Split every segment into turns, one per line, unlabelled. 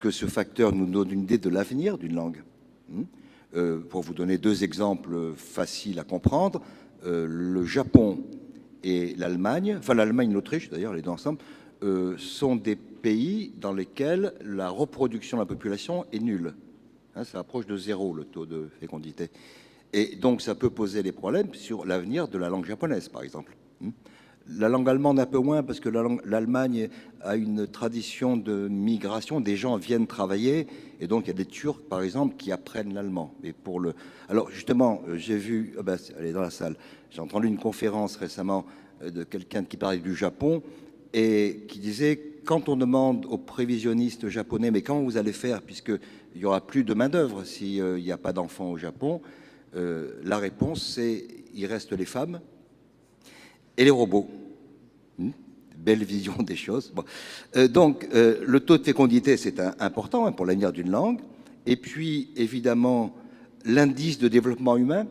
que ce facteur nous donne une idée de l'avenir d'une langue. Pour vous donner deux exemples faciles à comprendre, le Japon et l'Allemagne, enfin l'Allemagne et l'Autriche d'ailleurs, les deux ensemble, sont des pays dans lesquels la reproduction de la population est nulle. Ça approche de zéro, le taux de fécondité. Et donc ça peut poser des problèmes sur l'avenir de la langue japonaise, par exemple. La langue allemande un peu moins, parce que l'Allemagne a une tradition de migration, des gens viennent travailler, et donc il y a des Turcs, par exemple, qui apprennent l'allemand. Alors justement, j'ai vu, elle est dans la salle, j'ai entendu une conférence récemment de quelqu'un qui parlait du Japon, et qui disait, quand on demande aux prévisionnistes japonais, mais comment vous allez faire, puisqu'il n'y aura plus de main-d'œuvre s'il n'y a pas d'enfants au Japon, la réponse c'est, il reste les femmes et les robots. Belle vision des choses. Bon. Donc, le taux de fécondité, c'est important pour l'avenir d'une langue. Et puis, évidemment, l'indice de développement humain,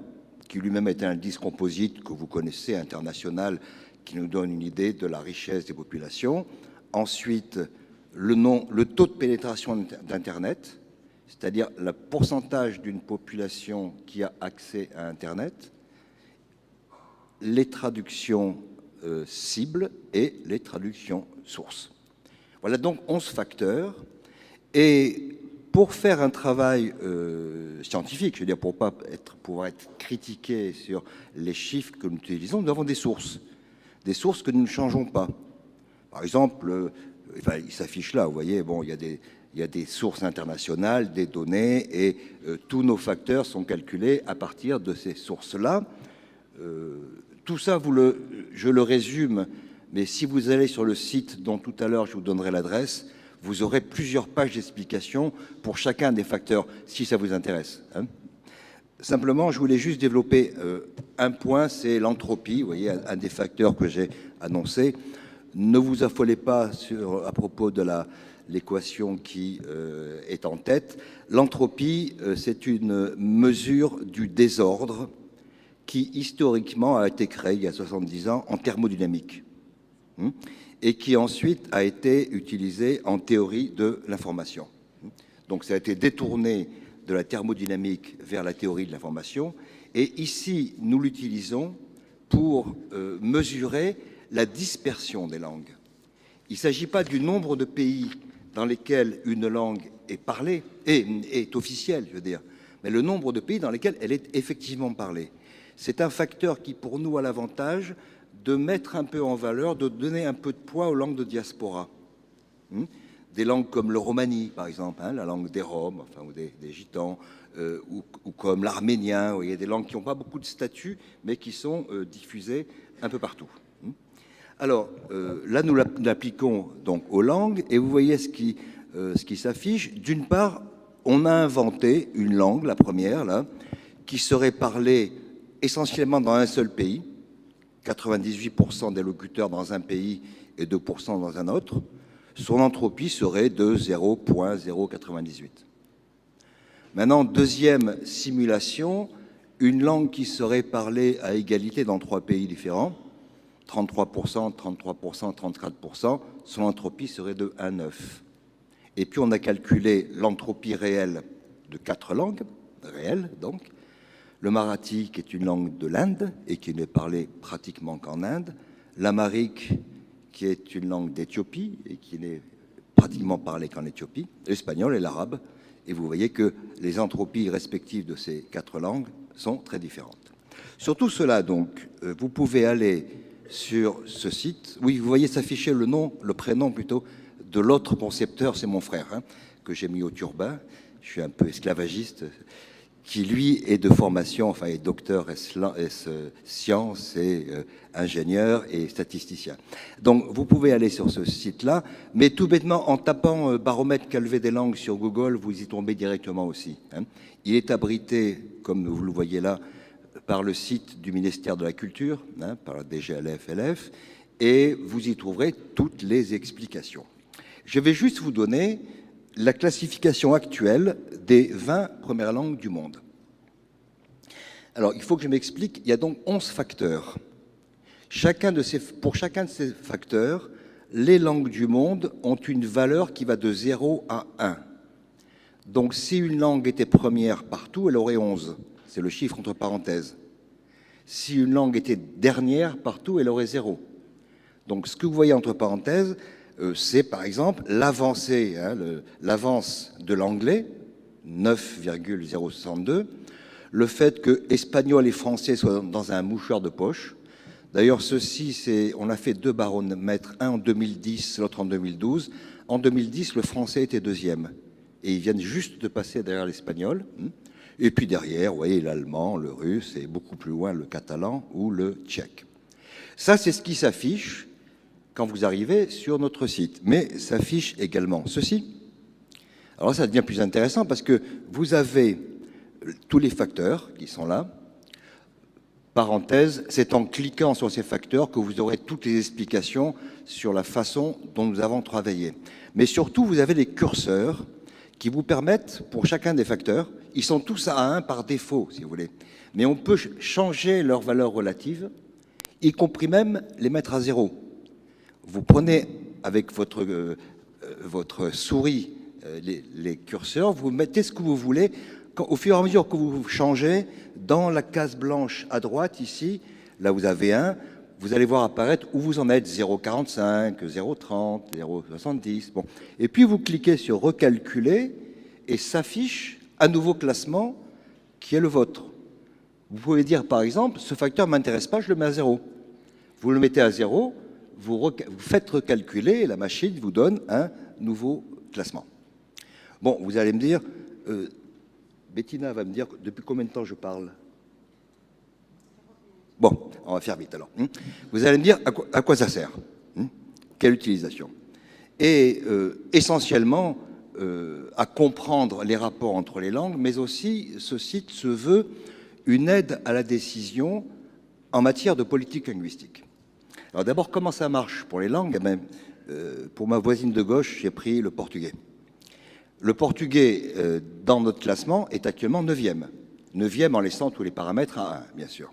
qui lui-même est un indice composite que vous connaissez, international, qui nous donne une idée de la richesse des populations. Ensuite, le taux de pénétration d'Internet, c'est-à-dire le pourcentage d'une population qui a accès à Internet, les traductions cibles et les traductions sources. Voilà donc 11 facteurs. Et pour faire un travail scientifique, je veux dire, pour pouvoir être critiqué sur les chiffres que nous utilisons, nous avons des sources que nous ne changeons pas. Par exemple, il s'affiche là, vous voyez, bon, il y a des sources internationales, des données, et tous nos facteurs sont calculés à partir de ces sources-là. Tout ça, je le résume, mais si vous allez sur le site dont tout à l'heure je vous donnerai l'adresse, vous aurez plusieurs pages d'explications pour chacun des facteurs, si ça vous intéresse. Simplement, je voulais juste développer un point, c'est l'entropie, vous voyez, un des facteurs que j'ai annoncé. Ne vous affolez pas à propos de l'équation qui est en tête. L'entropie, c'est une mesure du désordre qui historiquement a été créé il y a 70 ans en thermodynamique et qui ensuite a été utilisé en théorie de l'information. Donc ça a été détourné de la thermodynamique vers la théorie de l'information, et ici nous l'utilisons pour mesurer la dispersion des langues. Il ne s'agit pas du nombre de pays dans lesquels une langue est parlée, est officielle, je veux dire, mais le nombre de pays dans lesquels elle est effectivement parlée. C'est un facteur qui, pour nous, a l'avantage de mettre un peu en valeur, de donner un peu de poids aux langues de diaspora. Des langues comme le romani, par exemple, la langue des Roms, enfin, ou des Gitans, ou comme l'arménien. Vous voyez, des langues qui n'ont pas beaucoup de statut, mais qui sont diffusées un peu partout. Alors, là, nous l'appliquons donc aux langues, et vous voyez ce qui s'affiche. D'une part, on a inventé une langue, la première, là, qui serait parlée essentiellement dans un seul pays, 98% des locuteurs dans un pays et 2% dans un autre. Son entropie serait de 0,098. Maintenant, deuxième simulation, une langue qui serait parlée à égalité dans 3 pays différents, 33%, 33%, 34%, son entropie serait de 1,9. Et puis on a calculé l'entropie réelle de 4 langues, réelles donc, le marathi, qui est une langue de l'Inde et qui n'est parlée pratiquement qu'en Inde, l'amharique, qui est une langue d'Éthiopie et qui n'est pratiquement parlée qu'en Éthiopie, l'espagnol et l'arabe. Et vous voyez que les entropies respectives de ces 4 langues sont très différentes. Sur tout cela, donc, vous pouvez aller sur ce site. Oui, vous voyez s'afficher le prénom plutôt, de l'autre concepteur, c'est mon frère, que j'ai mis au turbin. Je suis un peu esclavagiste, qui lui est de formation, enfin est docteur sciences et ingénieur et statisticien. Donc vous pouvez aller sur ce site-là, mais tout bêtement en tapant baromètre Calvé des langues sur Google, vous y tombez directement aussi. Il est abrité, comme vous le voyez là, par le site du ministère de la Culture, par la DGLF-LF, et vous y trouverez toutes les explications. Je vais juste vous donner la classification actuelle des 20 premières langues du monde. Alors, il faut que je m'explique. Il y a donc 11 facteurs. Pour chacun de ces facteurs, les langues du monde ont une valeur qui va de 0 à 1. Donc, si une langue était première partout, elle aurait 11. C'est le chiffre entre parenthèses. Si une langue était dernière partout, elle aurait 0. Donc, ce que vous voyez entre parenthèses, c'est par exemple l'avancée, l'avance de l'anglais, 9,062, le fait que espagnol et français soient dans un mouchoir de poche. D'ailleurs, ceci, on a fait 2 baromètres, un en 2010, l'autre en 2012. En 2010, le français était deuxième. Et ils viennent juste de passer derrière l'espagnol. Et puis derrière, vous voyez, l'allemand, le russe, et beaucoup plus loin, le catalan ou le tchèque. Ça, c'est ce qui s'affiche quand vous arrivez sur notre site. Mais s'affiche également ceci. Alors ça devient plus intéressant parce que vous avez tous les facteurs qui sont là. Parenthèse, c'est en cliquant sur ces facteurs que vous aurez toutes les explications sur la façon dont nous avons travaillé. Mais surtout, vous avez les curseurs qui vous permettent, pour chacun des facteurs, ils sont tous à 1 par défaut, si vous voulez, mais on peut changer leur valeur relative, y compris même les mettre à 0. Vous prenez avec votre souris les curseurs, vous mettez ce que vous voulez. Au fur et à mesure que vous changez, dans la case blanche à droite, ici, là vous avez 1, vous allez voir apparaître où vous en êtes, 0,45, 0,30, 0,70. Bon. Et puis vous cliquez sur recalculer et s'affiche un nouveau classement qui est le vôtre. Vous pouvez dire par exemple, ce facteur ne m'intéresse pas, je le mets à 0. Vous le mettez à 0, vous faites recalculer et la machine vous donne un nouveau classement. Bon, vous allez me dire, Bettina va me dire depuis combien de temps je parle. Bon, on va faire vite alors. Vous allez me dire à quoi ça sert. Quelle utilisation. Et essentiellement, à comprendre les rapports entre les langues, mais aussi ce site se veut une aide à la décision en matière de politique linguistique. Alors d'abord, comment ça marche pour les langues? Eh bien, pour ma voisine de gauche, j'ai pris le portugais. Le portugais, dans notre classement, est actuellement 9e. 9e en laissant tous les paramètres à 1, bien sûr.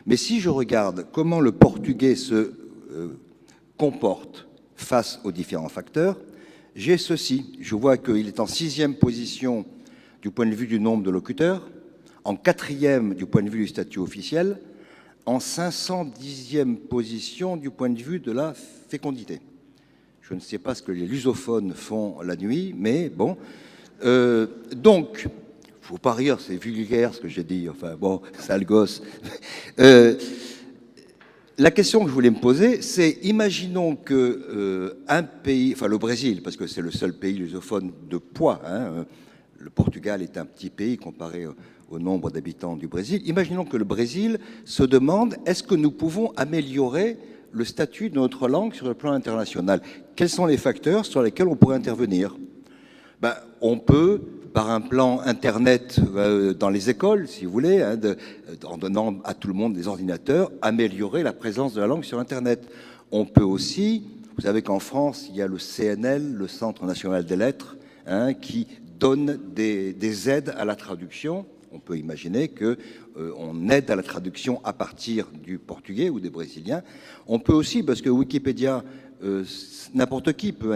Mais si je regarde comment le portugais se comporte face aux différents facteurs, j'ai ceci. Je vois qu'il est en 6e position du point de vue du nombre de locuteurs, en 4e du point de vue du statut officiel, en 510e position du point de vue de la fécondité. Je ne sais pas ce que les lusophones font la nuit, mais bon. Donc, il ne faut pas rire, c'est vulgaire ce que j'ai dit, enfin bon, sale gosse. La question que je voulais me poser, c'est imaginons que un pays, enfin le Brésil, parce que c'est le seul pays lusophone de poids, le Portugal est un petit pays comparé au nombre d'habitants du Brésil. Imaginons que le Brésil se demande, est-ce que nous pouvons améliorer le statut de notre langue sur le plan international? Quels sont les facteurs sur lesquels on pourrait intervenir? Ben, on peut, par un plan Internet dans les écoles, si vous voulez, en donnant à tout le monde des ordinateurs, améliorer la présence de la langue sur Internet. On peut aussi, vous savez qu'en France, il y a le CNL, le Centre national des lettres, qui donne des aides à la traduction. On peut imaginer qu'on aide à la traduction à partir du portugais ou des brésiliens. On peut aussi, parce que Wikipédia, n'importe qui peut